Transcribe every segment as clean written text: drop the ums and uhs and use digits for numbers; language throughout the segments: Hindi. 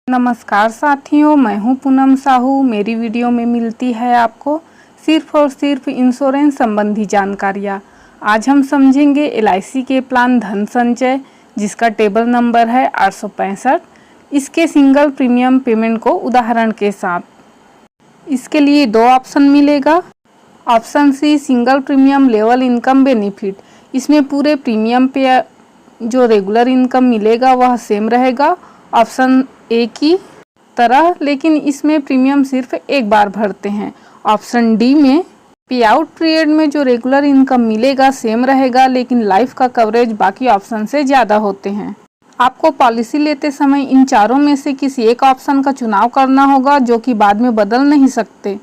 नमस्कार साथियों, मैं हूं पूनम साहू। मेरी वीडियो में मिलती है आपको सिर्फ और सिर्फ इंश्योरेंस संबंधी जानकारियां। आज हम समझेंगे LIC के प्लान धन संचय, जिसका टेबल नंबर है 865। इसके सिंगल प्रीमियम पेमेंट को उदाहरण के साथ। इसके लिए दो ऑप्शन मिलेगा। Option C single premium level income benefit. इसमें पूरे प्रीमियम पे जो रेगुलर इनकम मिलेगा वह सेम रहेगा ऑप्शन ए की तरह, लेकिन इसमें प्रीमियम सिर्फ एक बार भरते हैं। ऑप्शन डी में पे आउट पीरियड में जो रेगुलर इनकम मिलेगा सेम रहेगा, लेकिन लाइफ का कवरेज बाकी ऑप्शन से ज़्यादा होते हैं। आपको पॉलिसी लेते समय इन चारों में से किसी एक ऑप्शन का चुनाव करना होगा, जो कि बाद में बदल नहीं सकते।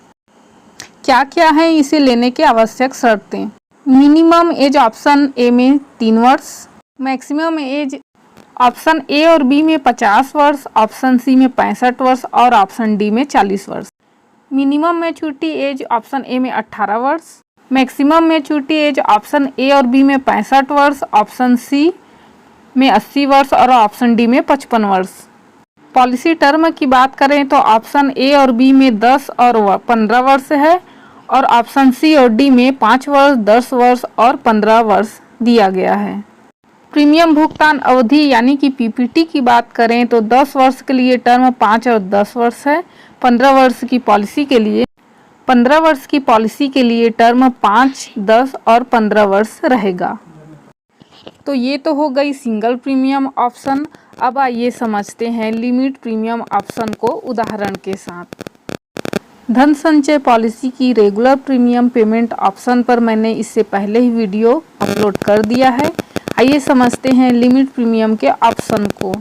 क्या क्या है इसे लेने के आवश्यक शर्तें? मिनिमम एज ऑप्शन ए में 3 वर्ष, मैक्सिमम एज ऑप्शन ए और बी में 50 वर्ष, ऑप्शन सी में 65 वर्ष और ऑप्शन डी में 40 वर्ष। Minimum maturity age option A में 18 वर्ष, maximum maturity age option A और बी में 65 वर्ष, ऑप्शन सी में 80 वर्ष और ऑप्शन डी में 55 वर्ष। पॉलिसी टर्म की बात करें तो ऑप्शन ए और बी में 10 और 15 वर्ष है और ऑप्शन सी और डी में 5 वर्ष, 10 वर्ष और 15 वर्ष दिया गया है। प्रीमियम भुगतान अवधि यानी कि PPT की बात करें तो 10 वर्ष के लिए टर्म 5 और 10 वर्ष है। 15 वर्ष की पॉलिसी के लिए टर्म 5, 10 और 15 वर्ष रहेगा। तो ये तो हो गई सिंगल प्रीमियम ऑप्शन। अब आइए समझते हैं लिमिट प्रीमियम ऑप्शन को उदाहरण के साथ। धन संचय पॉलिसी की रेगुलर प्रीमियम पेमेंट ऑप्शन पर मैंने इससे पहले ही वीडियो अपलोड कर दिया है। आइए समझते हैं लिमिट प्रीमियम के ऑप्शन को।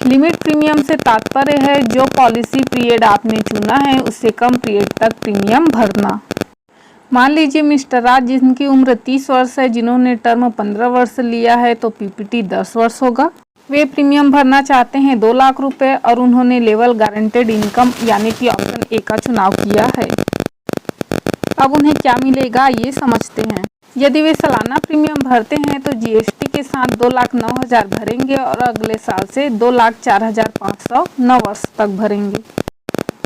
लिमिट प्रीमियम से तात्पर्य है जो पॉलिसी पीरियड आपने चुना है उससे कम पीरियड तक प्रीमियम भरना। मान लीजिए मिस्टर राज, जिनकी उम्र 30 वर्ष है, जिन्होंने टर्म 15 वर्ष लिया है, तो PPT 10 वर्ष होगा। वे प्रीमियम भरना चाहते हैं 2 लाख रुपए और उन्होंने लेवल गारंटेड इनकम यानी कि ऑप्शन ए का चुनाव किया है। अब उन्हें क्या मिलेगा ये समझते हैं। यदि वे सालाना प्रीमियम भरते हैं तो GST के साथ 2,09,000 भरेंगे और अगले साल से 2,04,500 9 वर्ष तक भरेंगे।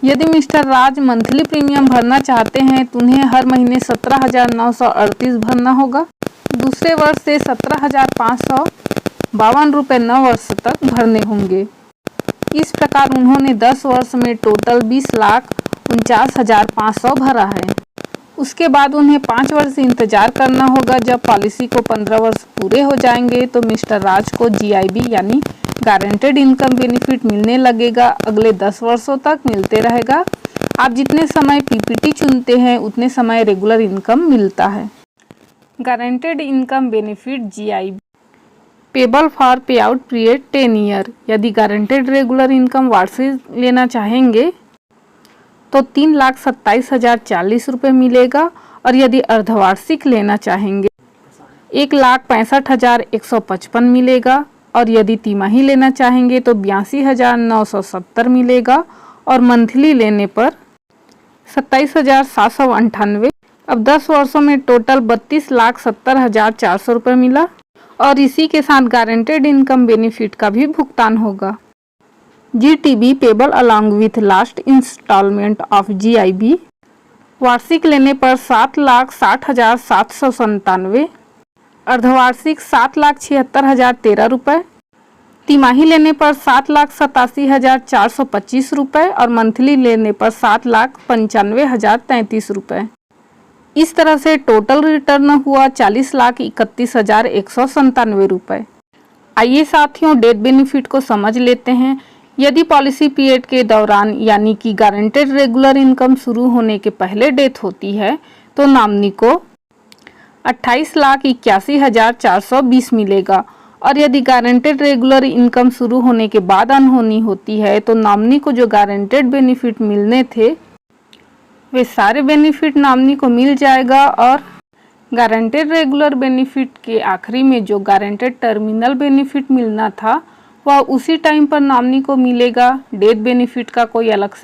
यदि मिस्टर राज मंथली प्रीमियम भरना चाहते हैं तो उन्हें हर महीने 17,938 भरना होगा। दूसरे वर्ष से 17,552 रुपये 9 वर्ष तक भरने होंगे। इस प्रकार उन्होंने 10 वर्ष में टोटल 20,49,500 भरा है। उसके बाद उन्हें 5 वर्ष इंतजार करना होगा। जब पॉलिसी को 15 वर्ष पूरे हो जाएंगे तो मिस्टर राज को GIB यानी गारंटेड इनकम बेनिफिट मिलने लगेगा। अगले 10 वर्षों तक मिलते रहेगा। आप जितने समय PPT चुनते हैं उतने समय रेगुलर इनकम मिलता है। Guaranteed income benefit GIB payable for पे आउट पीरियड 10 ईयर। यदि गारंटेड रेगुलर इनकम वार्षिक लेना चाहेंगे तो 3,27,040 रुपये मिलेगा और यदि अर्धवार्षिक लेना चाहेंगे 1,65,155 मिलेगा और यदि तिमाही लेना चाहेंगे तो 82,970 मिलेगा और मंथली लेने पर 27,798। अब 10 वर्षों में टोटल 32,70,400 रुपये मिला और इसी के साथ गारंटेड इनकम बेनिफिट का भी भुगतान होगा। GTB payable along with last instalment of GIB वार्षिक लेने पर 7,60,797, अर्धवार्षिक 7,76,013 रुपये, तिमाही लेने पर 7,87,425 रुपये और मंथली लेने पर 7,95,033 रुपये। इस तरह से टोटल रिटर्न हुआ 40,31,197 रुपये। आइए साथियों डेथ बेनिफिट को समझ लेते हैं। यदि पॉलिसी पीरियड के दौरान यानी कि गारंटेड रेगुलर इनकम शुरू होने के पहले डेथ होती है तो नॉमिनी को 28,81,420 मिलेगा और यदि गारंटेड रेगुलर इनकम शुरू होने के बाद अनहोनी होती है तो नॉमिनी को जो गारंटेड बेनिफिट मिलने थे वे सारे बेनिफिट नॉमिनी को मिल जाएगा और गारंटेड रेगुलर बेनिफिट के आखिरी में जो गारंटेड टर्मिनल बेनिफिट मिलना था वह उसी टाइम पर नॉमिनी को मिलेगा। डेथ बेनिफिट का कोई अलग से